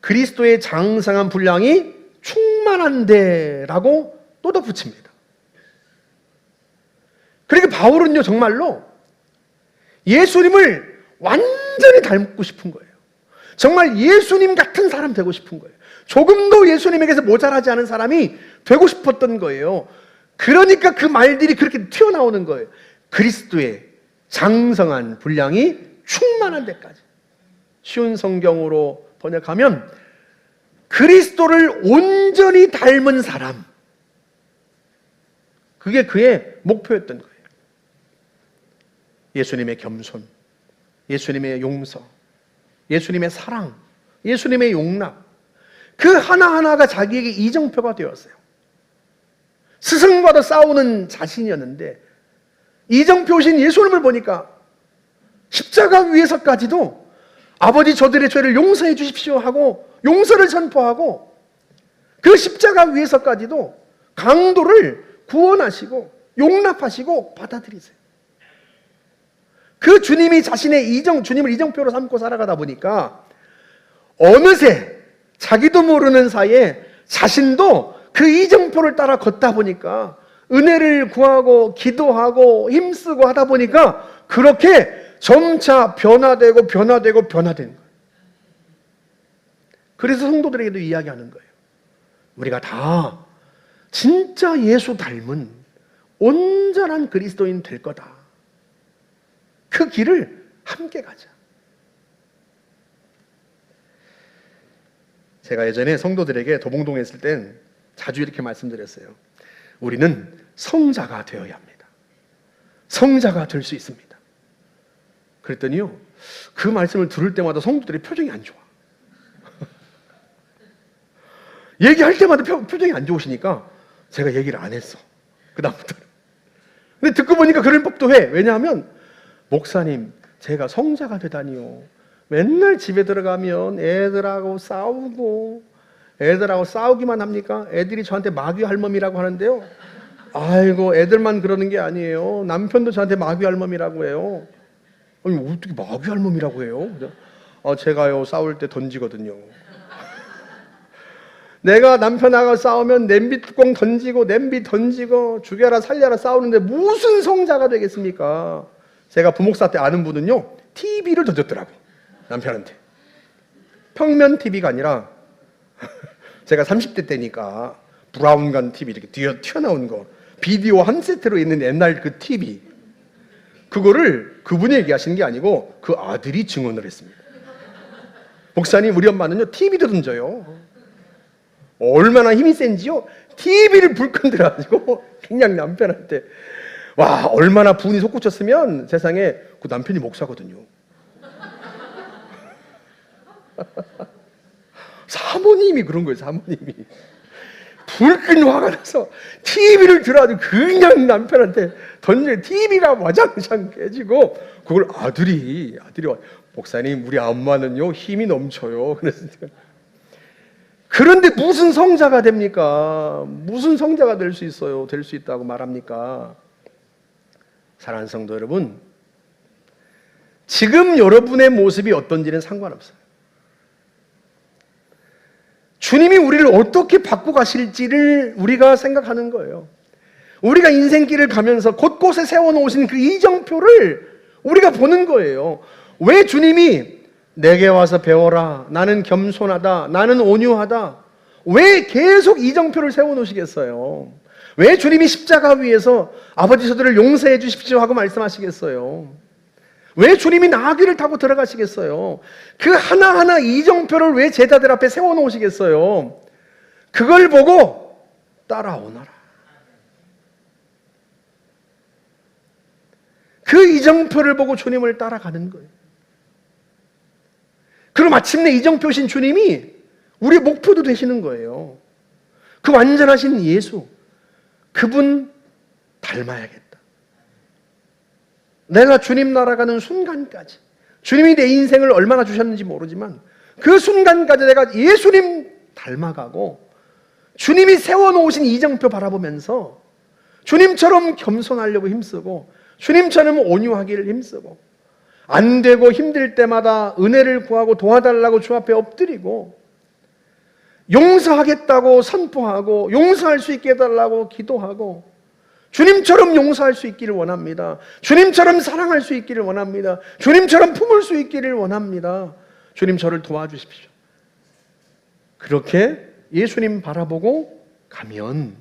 그리스도의 장성한 분량이 충만한데 라고 또 덧붙입니다. 그러니까 바울은요 정말로 예수님을 완전히 닮고 싶은 거예요. 정말 예수님 같은 사람 되고 싶은 거예요. 조금도 예수님에게서 모자라지 않은 사람이 되고 싶었던 거예요. 그러니까 그 말들이 그렇게 튀어나오는 거예요. 그리스도의 장성한 분량이 충만한 데까지. 쉬운 성경으로 번역하면 그리스도를 온전히 닮은 사람, 그게 그의 목표였던 거예요. 예수님의 겸손, 예수님의 용서, 예수님의 사랑, 예수님의 용납, 그 하나하나가 자기에게 이정표가 되었어요. 스승과도 싸우는 자신이었는데 이정표신 예수님을 보니까 십자가 위에서까지도 아버지 저들의 죄를 용서해 주십시오 하고 용서를 선포하고, 그 십자가 위에서까지도 강도를 구원하시고 용납하시고 받아들이세요. 그 주님이 주님을 이정표로 삼고 살아가다 보니까 어느새 자기도 모르는 사이에 자신도 그 이정표를 따라 걷다 보니까 은혜를 구하고 기도하고 힘쓰고 하다 보니까 그렇게 점차 변화되고 변화된 거예요. 그래서 성도들에게도 이야기하는 거예요. 우리가 다 진짜 예수 닮은 온전한 그리스도인 될 거다. 그 길을 함께 가자. 제가 예전에 성도들에게 도봉동에 있을 땐 자주 이렇게 말씀드렸어요. 우리는 성자가 되어야 합니다. 성자가 될 수 있습니다. 그랬더니요, 그 말씀을 들을 때마다 성도들의 표정이 안 좋아. 얘기할 때마다 표정이 안 좋으시니까 제가 얘기를 안 했어, 그다음부터. 근데 듣고 보니까 그럴 법도 해. 왜냐하면 목사님, 제가 성자가 되다니요, 맨날 집에 들어가면 애들하고 싸우기만 합니까? 애들이 저한테 마귀 할멈이라고 하는데요, 아이고, 애들만 그러는 게 아니에요. 남편도 저한테 마귀 할멈이라고 해요. 아니, 어떻게 마귀 할멈이라고 해요? 제가요 싸울 때 던지거든요. 내가 남편하고 싸우면 냄비 뚜껑 던지고 냄비 던지고 죽여라 살려라 싸우는데 무슨 성자가 되겠습니까? 제가 부목사 때 아는 분은요, TV를 던졌더라고, 남편한테. 평면 TV가 아니라 제가 30대 때니까 브라운관 TV 이렇게 튀어나온 거, 비디오 한 세트로 있는 옛날 그 TV, 그거를 그분이 얘기하시는 게 아니고 그 아들이 증언을 했습니다. 목사님, 우리 엄마는요 TV도 던져요. 얼마나 힘이 센지요, TV를 불끈 들어가지고 그냥 남편한테. 와, 얼마나 분이 솟구쳤으면 세상에. 그 남편이 목사거든요. 사모님이 그런 거예요. 사모님이 불끈 화가 나서 TV를 들어가지고 그냥 남편한테 던져. TV가 와장창 깨지고 그걸 아들이 와, 목사님, 우리 엄마는요 힘이 넘쳐요. 그런데 무슨 성자가 됩니까? 무슨 성자가 될 수 있어요? 될 수 있다고 말합니까? 사랑하는 성도 여러분, 지금 여러분의 모습이 어떤지는 상관없어요. 주님이 우리를 어떻게 바꿔 가실지를 우리가 생각하는 거예요. 우리가 인생길을 가면서 곳곳에 세워놓으신 그 이정표를 우리가 보는 거예요. 왜 주님이 내게 와서 배워라, 나는 겸손하다, 나는 온유하다, 왜 계속 이정표를 세워놓으시겠어요? 왜 주님이 십자가 위에서 아버지 저들을 용서해 주십시오 하고 말씀하시겠어요? 왜 주님이 나귀를 타고 들어가시겠어요? 그 하나하나 이정표를 왜 제자들 앞에 세워놓으시겠어요? 그걸 보고 따라오너라. 그 이정표를 보고 주님을 따라가는 거예요. 그리고 마침내 이정표신 주님이 우리의 목표도 되시는 거예요. 그 완전하신 예수, 그분 닮아야겠다. 내가 주님 날아가는 순간까지, 주님이 내 인생을 얼마나 주셨는지 모르지만 그 순간까지 내가 예수님 닮아가고 주님이 세워놓으신 이정표 바라보면서 주님처럼 겸손하려고 힘쓰고 주님처럼 온유하기를 힘쓰고 안 되고 힘들 때마다 은혜를 구하고 도와달라고 주 앞에 엎드리고 용서하겠다고 선포하고 용서할 수 있게 해달라고 기도하고 주님처럼 용서할 수 있기를 원합니다. 주님처럼 사랑할 수 있기를 원합니다. 주님처럼 품을 수 있기를 원합니다. 주님 저를 도와주십시오. 그렇게 예수님 바라보고 가면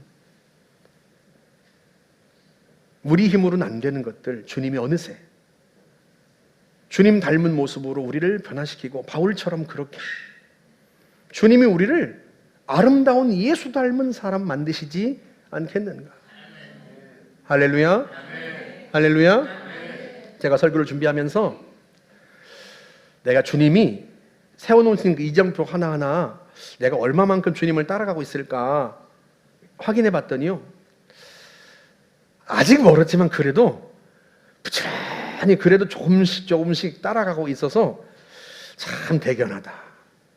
우리 힘으로는 안 되는 것들 주님이 어느새 주님 닮은 모습으로 우리를 변화시키고 바울처럼 그렇게 주님이 우리를 아름다운 예수 닮은 사람 만드시지 않겠는가? 할렐루야. 할렐루야. 제가 설교를 준비하면서 내가 주님이 세워놓으신 그 이정표 하나하나 내가 얼마만큼 주님을 따라가고 있을까 확인해 봤더니요, 아직 멀었지만 그래도 부지런히 그래도 조금씩 따라가고 있어서 참 대견하다.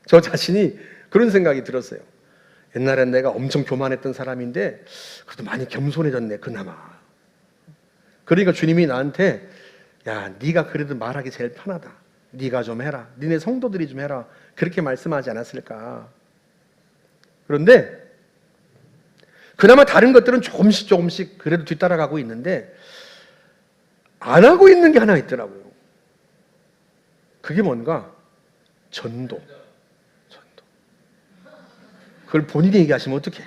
저 자신이 그런 생각이 들었어요. 옛날엔 내가 엄청 교만했던 사람인데 그래도 많이 겸손해졌네 그나마. 그러니까 주님이 나한테 야, 네가 그래도 말하기 제일 편하다. 네가 좀 해라. 니네 성도들이 좀 해라. 그렇게 말씀하지 않았을까. 그런데 그나마 다른 것들은 조금씩 그래도 뒤따라가고 있는데 안 하고 있는 게 하나 있더라고요. 그게 뭔가? 전도. 그걸 본인이 얘기하시면 어떡해.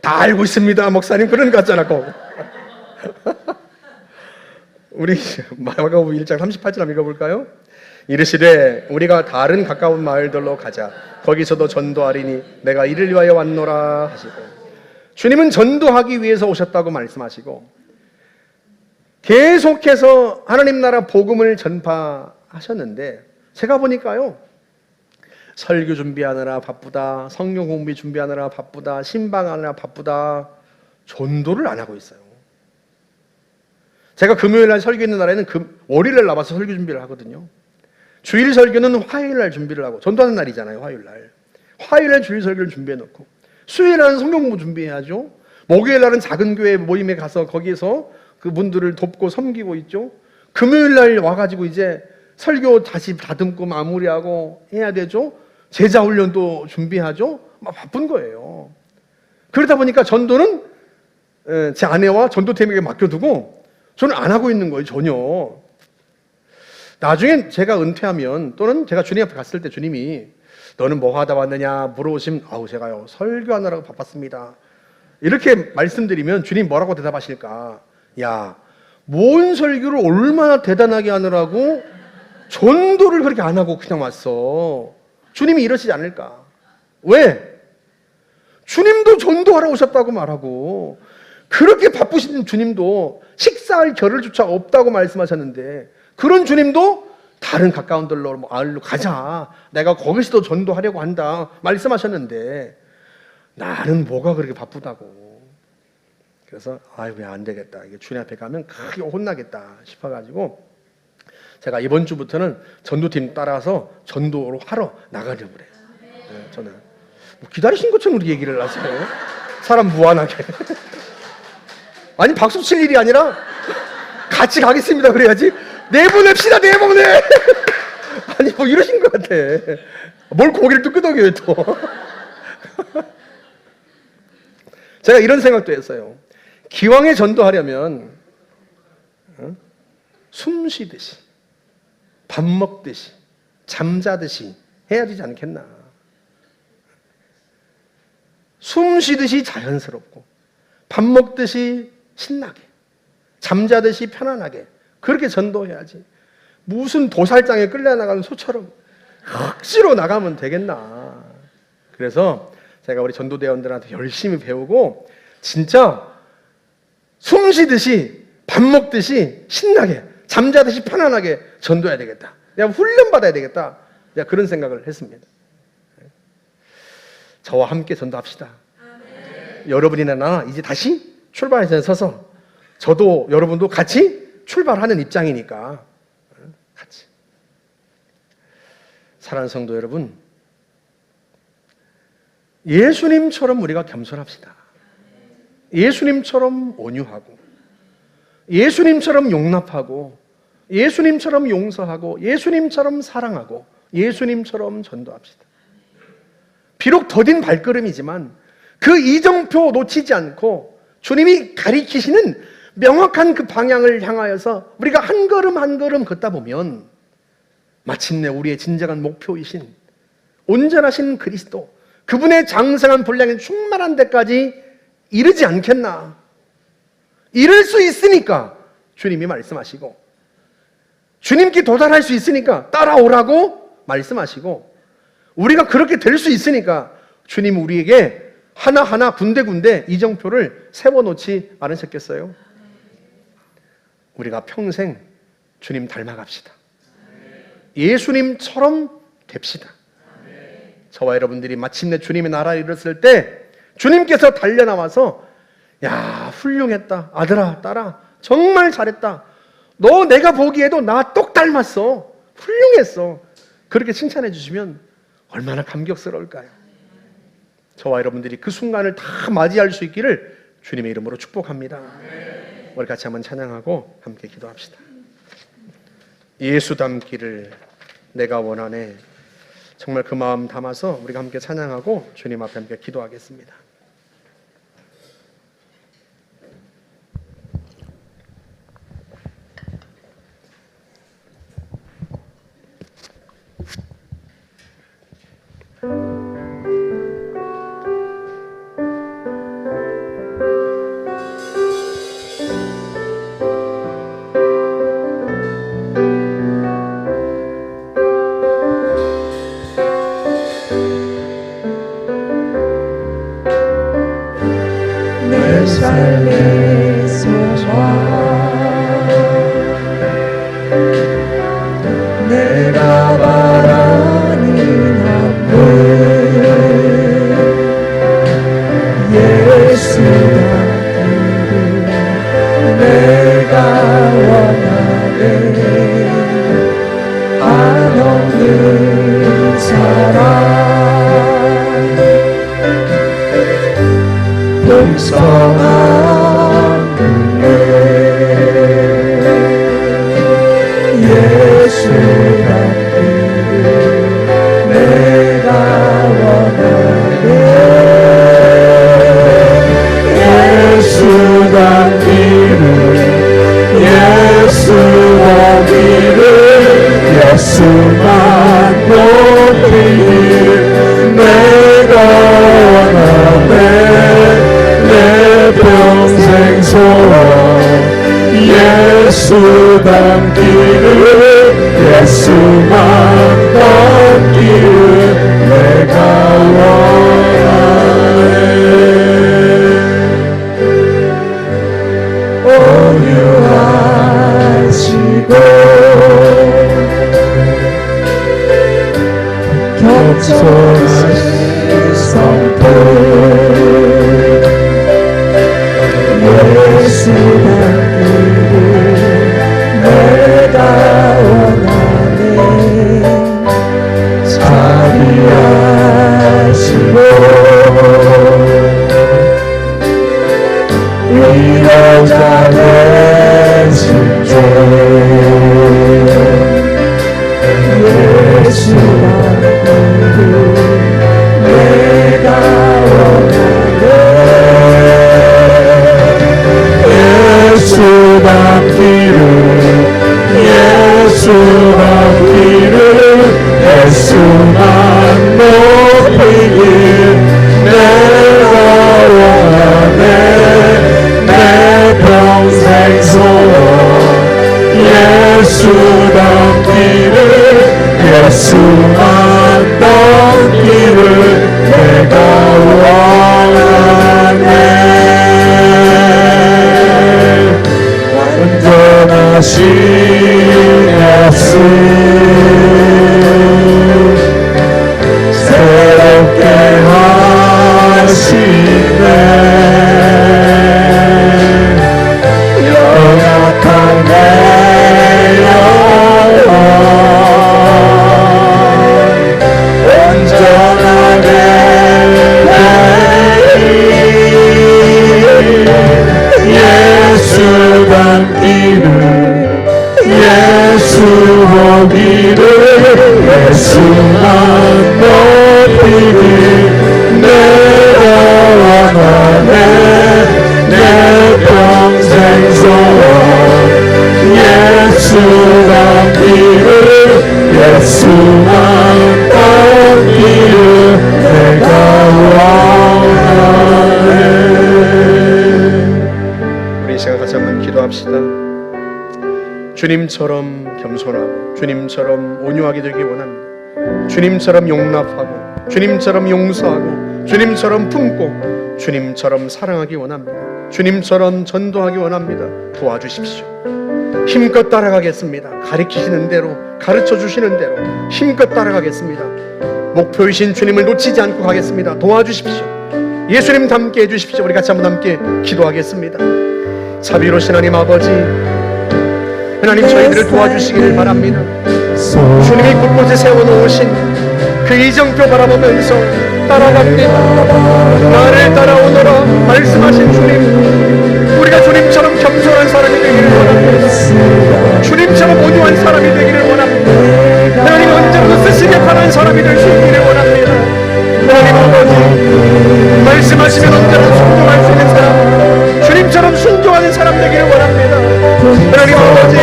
다 알고 있습니다 목사님. 그런 것 같잖아 꼭. 우리 마가복음 1장 38절 한번 읽어볼까요? 이르시되 우리가 다른 가까운 마을들로 가자. 거기서도 전도하리니 내가 이를 위하여 왔노라 하시고, 주님은 전도하기 위해서 오셨다고 말씀하시고 계속해서 하나님 나라 복음을 전파하셨는데 제가 보니까요, 설교 준비하느라 바쁘다, 성경 공부 준비하느라 바쁘다, 신방하느라 바쁘다, 전도를 안 하고 있어요. 제가 금요일날 설교 있는 날에는 월요일날 나와서 설교 준비를 하거든요. 주일 설교는 화요일날 준비를 하고, 전도하는 날이잖아요. 화요일날 주일 설교를 준비해놓고, 수요일날은 성경 공부 준비해야죠. 목요일날은 작은 교회 모임에 가서 거기에서 그분들을 돕고 섬기고 있죠. 금요일날 와가지고 이제 설교 다시 다듬고 마무리하고 해야 되죠. 제자 훈련도 준비하죠. 막 바쁜 거예요. 그러다 보니까 전도는 제 아내와 전도팀에게 맡겨두고 저는 안 하고 있는 거예요. 전혀. 나중에 제가 은퇴하면 또는 제가 주님 앞에 갔을 때 주님이 너는 뭐 하다 왔느냐 물어보시면 제가요 설교하느라고 바빴습니다 이렇게 말씀드리면 주님 뭐라고 대답하실까? 야, 뭔 설교를 얼마나 대단하게 하느라고 전도를 그렇게 안 하고 그냥 왔어. 주님이 이러시지 않을까? 왜? 주님도 전도하러 오셨다고 말하고 그렇게 바쁘신 주님도 식사할 겨를조차 없다고 말씀하셨는데 그런 주님도 다른 가까운 데로 마을로 가자. 내가 거기서도 전도하려고 한다 말씀하셨는데 나는 뭐가 그렇게 바쁘다고. 그래서 왜 안 되겠다. 이게 주님 앞에 가면 크게 혼나겠다 싶어가지고 제가 이번 주부터는 전도팀 따라서 전도로 하러 나가려고 그래요. 네, 저는 기다리신 것처럼 그렇게 얘기를 하세요. 사람 무한하게. 아니 박수 칠 일이 아니라 같이 가겠습니다 그래야지. 내보냅시다 내보내. 아니 뭐 이러신 것 같아. 뭘 고개를 또 끄덕여요 또. 제가 이런 생각도 했어요. 기왕에 전도하려면 숨 쉬듯이 밥 먹듯이 잠자듯이 해야 되지 않겠나. 숨 쉬듯이 자연스럽고 밥 먹듯이 신나게 잠자듯이 편안하게 그렇게 전도해야지. 무슨 도살장에 끌려나가는 소처럼 억지로 나가면 되겠나. 그래서 제가 우리 전도대원들한테 열심히 배우고 진짜 숨 쉬듯이 밥 먹듯이 신나게 잠자듯이 편안하게 전도해야 되겠다. 내가 훈련받아야 되겠다. 내가 그런 생각을 했습니다. 저와 함께 전도합시다. 여러분이나 나 이제 다시 출발선에 서서 저도 여러분도 같이 출발하는 입장이니까 같이. 사랑하는 성도 여러분, 예수님처럼 우리가 겸손합시다. 예수님처럼 온유하고, 예수님처럼 용납하고, 예수님처럼 용서하고, 예수님처럼 사랑하고, 예수님처럼 전도합시다. 비록 더딘 발걸음이지만 그 이정표 놓치지 않고 주님이 가리키시는 명확한 그 방향을 향하여서 우리가 한 걸음 한 걸음 걷다 보면 마침내 우리의 진정한 목표이신 온전하신 그리스도, 그분의 장성한 분량에 충만한 데까지 이르지 않겠나. 이룰 수 있으니까 주님이 말씀하시고, 주님께 도달할 수 있으니까 따라오라고 말씀하시고, 우리가 그렇게 될 수 있으니까 주님 우리에게 하나하나 군데군데 이정표를 세워놓지 않으셨겠어요? 우리가 평생 주님 닮아갑시다. 예수님처럼 됩시다. 저와 여러분들이 마침내 주님의 나라에 이르렀을 때 주님께서 달려나와서 야, 훌륭했다. 아들아, 딸아, 정말 잘했다. 너 내가 보기에도 나 똑 닮았어. 훌륭했어. 그렇게 칭찬해 주시면 얼마나 감격스러울까요? 저와 여러분들이 그 순간을 다 맞이할 수 있기를 주님의 이름으로 축복합니다. 우리 같이 한번 찬양하고 함께 기도합시다. 예수 닮기를 내가 원하네. 정말 그 마음 담아서 우리가 함께 찬양하고 주님 앞에 함께 기도하겠습니다. 삶의 소망 내가 바라는 한분 예수 닮기를 내가 원하네. 한없는 사랑 풍성한 은혜 예수 닮기를 내가 원하네. 예수 닮기를 예수 닮기를 예수만 높이길 내가 원하네. 평생 소원 예수 닮기를 예수만 닮기를 내가 원하네. 온유하시고 겸손하신 성품 예수 닮기를 내가 원하네. 자비하시고 위로자 되신 주 예수 닮기를 내가 원하네. 예수 닮기를 예수 닮기를 예수만 높이길 내가 원하네. 내 평생 소원 예수 닮기를 예수만 닮기를 내가 원하네. 대신 예수 새롭게 하시네 연약한 내 영혼 온전하게 예수 닮기를 예수 보기를 예수만 높이길 내가 원하네 내 평생 소원 예수 닮기를 예수만 닮기를 내가 원하네. 우리 이 시간 같이 한번 기도합시다. 주님처럼 겸손하고 주님처럼 온유하게 되기 원합니다. 주님처럼 용납하고 주님처럼 용서하고 주님처럼 품고 주님처럼 사랑하기 원합니다. 주님처럼 전도하기 원합니다. 도와주십시오. 힘껏 따라가겠습니다. 가르치시는 대로 가르쳐 주시는 대로 힘껏 따라가겠습니다. 목표이신 주님을 놓치지 않고 가겠습니다. 도와주십시오. 예수님 닮게 해주십시오. 우리 같이 한번 함께 기도하겠습니다. 자비로우신 하나님 아버지, 하나님 저희들을 도와주시기를 바랍니다. 주님이 곳곳에 세워놓으신 그 이정표 바라보면서 따라갑니다. 나를 따라오너라 말씀하신 주님, 우리가 주님처럼 겸손한 사람이 되기를 원합니다. 주님처럼 온유한 사람이 되기를 원합니다. 하나님 언제라도 쓰시게 바라는 사람이 될 수 있기를 원합니다. 하나님 아버지, 말씀하시면 언제라도 순종할 수 있는 사람, 주님처럼 순종하는 사람 되기를 원합니다. 하나님 아버지,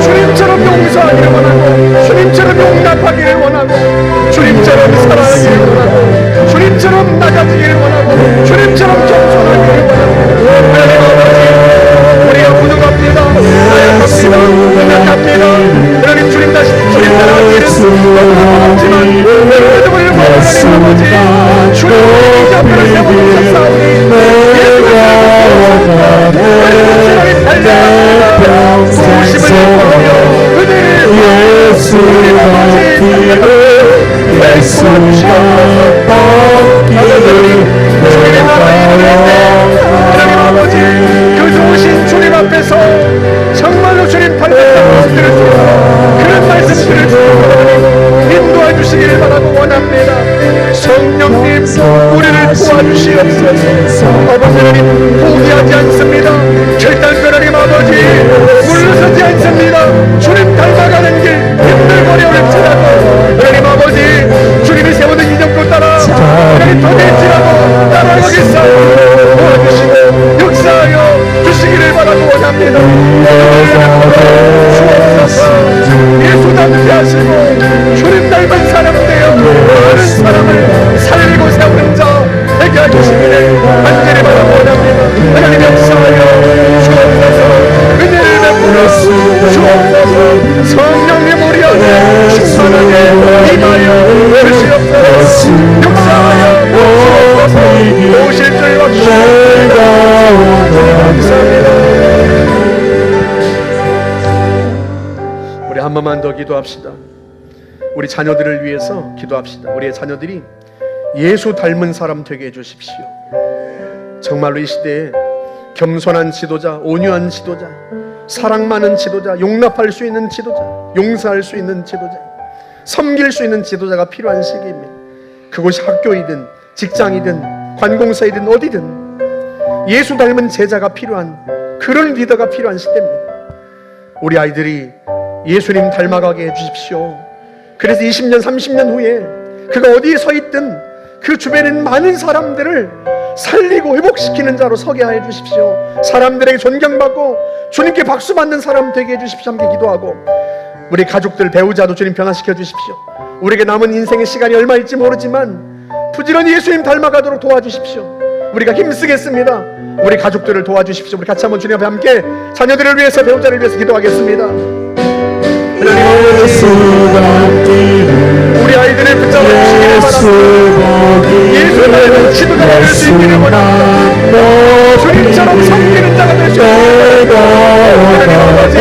주님처럼 용서하기를 원하고 주님처럼 용납하기를 원하고 주님처럼 사랑하기를 원하고 주님처럼 낮아지기를 원하고 주님처럼 겸손하기를 원합니다. 하나님 아버지, 우리가 부족합니다. 나약합니다. 연약합니다. 하나님 주님 다시 주님 따라가기를 없지만 믿음을 보고 하나님 아버지, 주님 이 앞에를 세워주셨사오니 예수를 부심을 입고하며 그들을 예수의 길을 예수가 뻗기를 주님의 나라의 이름을 하나님 아버지, 그 좋으신 주님 앞에서 정말로 주님 닮았다는 모습들을 주고 그런 말씀들을 주고 인도해 주시기를 바라고 원합니다. 성령님, 우리를 도와주시옵소서. 아버지 하나님, 포기하지 않습니다. 절단별 하나님 아버지, 물러서지 않습니다. 주님 닮아가는 길 힘들거리 어렵지라도 하나님 아버지, 주님이 세우는 이정표 따라 하나님 더대지라고 따라가겠사오니 도와주시고 역사하여 주시기를 바라고 원합니다. 주옵소서. 예수 닮게 하시고 주님 닮은 사람 되어 많은 사람을 살리고 세우는 자 되게 해주시기를 간절히 바라고 원합니다. 하나님 역사하여 주옵소서. 은혜를 베풀어 주옵소서. 성령님 우리 안에 충만하게 임하여 주시옵소서. 역사하여 주옵소서. 오실 줄 확신합니다. 감사합니다. 우리 한 번만 더 기도합시다. 우리 자녀들을 위해서 기도합시다. 우리의 자녀들이 예수 닮은 사람 되게 해주십시오. 정말로 이 시대에 겸손한 지도자, 온유한 지도자, 사랑 많은 지도자, 용납할 수 있는 지도자, 용서할 수 있는 지도자, 섬길 수 있는 지도자가 필요한 시기입니다. 그곳이 학교이든 직장이든 관공서이든 어디든 예수 닮은 제자가 필요한 그런 리더가 필요한 시대입니다. 우리 아이들이 예수님 닮아가게 해주십시오. 그래서 20년, 30년 후에 그가 어디에 서 있든 그 주변에 있는 많은 사람들을 살리고 회복시키는 자로 서게 해 주십시오. 사람들에게 존경받고 주님께 박수 받는 사람 되게 해주십시오. 함께 기도하고 우리 가족들, 배우자도 주님 변화시켜 주십시오. 우리에게 남은 인생의 시간이 얼마 있지 모르지만 부지런히 예수님 닮아가도록 도와주십시오. 우리가 힘쓰겠습니다. 우리 가족들을 도와주십시오. 우리 같이 한번 주님 앞에 함께 자녀들을 위해서, 배우자를 위해서 기도하겠습니다. 하나님 아버지, 우리 아이들을 붙잡아 주시기를 바랍니다. 예수 닮은 지도자가 될 수 있기를 원합니다. 주님처럼 섬기는 자가 될 수 있기를 바랍니다. 하나님 아버지,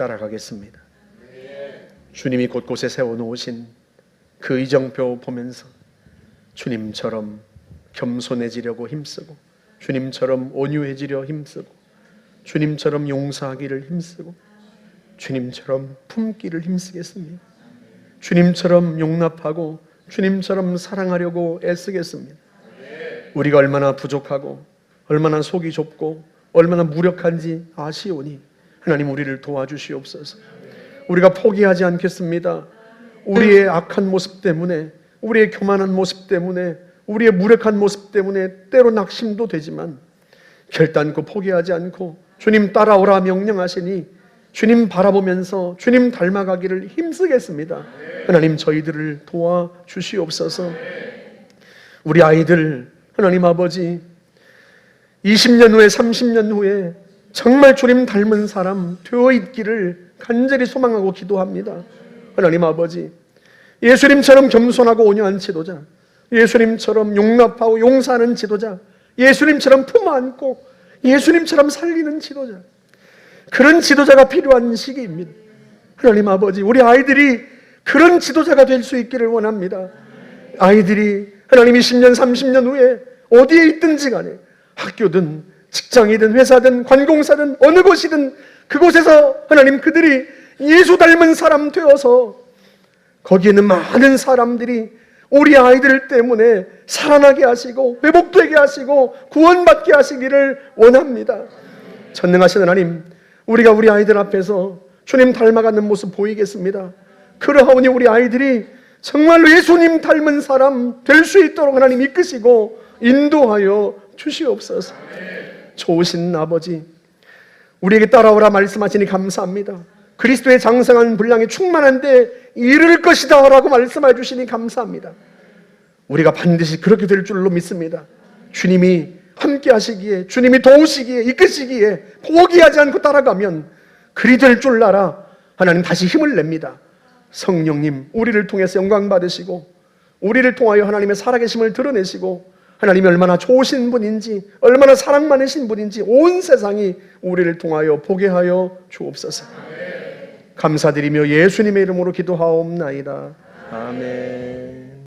따라가겠습니다. 주님이 곳곳에 세워놓으신 그 이정표 보면서 주님처럼 겸손해지려고 힘쓰고, 주님처럼 온유해지려 힘쓰고, 주님처럼 용서하기를 힘쓰고, 주님처럼 품기를 힘쓰겠습니다. 주님처럼 용납하고 주님처럼 사랑하려고 애쓰겠습니다. 우리가 얼마나 부족하고 얼마나 속이 좁고 얼마나 무력한지 아시오니 하나님 우리를 도와주시옵소서. 우리가 포기하지 않겠습니다. 우리의 악한 모습 때문에, 우리의 교만한 모습 때문에, 우리의 무력한 모습 때문에 때로 낙심도 되지만 결단코 포기하지 않고 주님 따라오라 명령하시니 주님 바라보면서 주님 닮아가기를 힘쓰겠습니다. 하나님 저희들을 도와주시옵소서. 우리 아이들 하나님 아버지 20년 후에 30년 후에 정말 주님 닮은 사람 되어 있기를 간절히 소망하고 기도합니다. 하나님 아버지, 예수님처럼 겸손하고 온유한 지도자, 예수님처럼 용납하고 용서하는 지도자, 예수님처럼 품어안고 예수님처럼 살리는 지도자, 그런 지도자가 필요한 시기입니다. 하나님 아버지, 우리 아이들이 그런 지도자가 될 수 있기를 원합니다. 아이들이 하나님 20년 30년 후에 어디에 있든지 간에 학교든 직장이든 회사든 관공사든 어느 곳이든 그곳에서 하나님 그들이 예수 닮은 사람 되어서 거기에는 많은 사람들이 우리 아이들 때문에 살아나게 하시고 회복되게 하시고 구원받게 하시기를 원합니다. 전능하신 하나님, 우리가 우리 아이들 앞에서 주님 닮아가는 모습 보이겠습니다. 그러하오니 우리 아이들이 정말로 예수님 닮은 사람 될 수 있도록 하나님 이끄시고 인도하여 주시옵소서. 좋으신 아버지, 우리에게 따라오라 말씀하시니 감사합니다. 그리스도의 장성한 분량이 충만한데 이를 것이다 라고 말씀해 주시니 감사합니다. 우리가 반드시 그렇게 될 줄로 믿습니다. 주님이 함께 하시기에, 주님이 도우시기에, 이끄시기에 포기하지 않고 따라가면 그리 될 줄 알아 하나님 다시 힘을 냅니다. 성령님, 우리를 통해서 영광 받으시고 우리를 통하여 하나님의 살아계심을 드러내시고 하나님이 얼마나 좋으신 분인지, 얼마나 사랑 많으신 분인지 온 세상이 우리를 통하여 보게 하여 주옵소서. 감사드리며 예수님의 이름으로 기도하옵나이다. 아멘.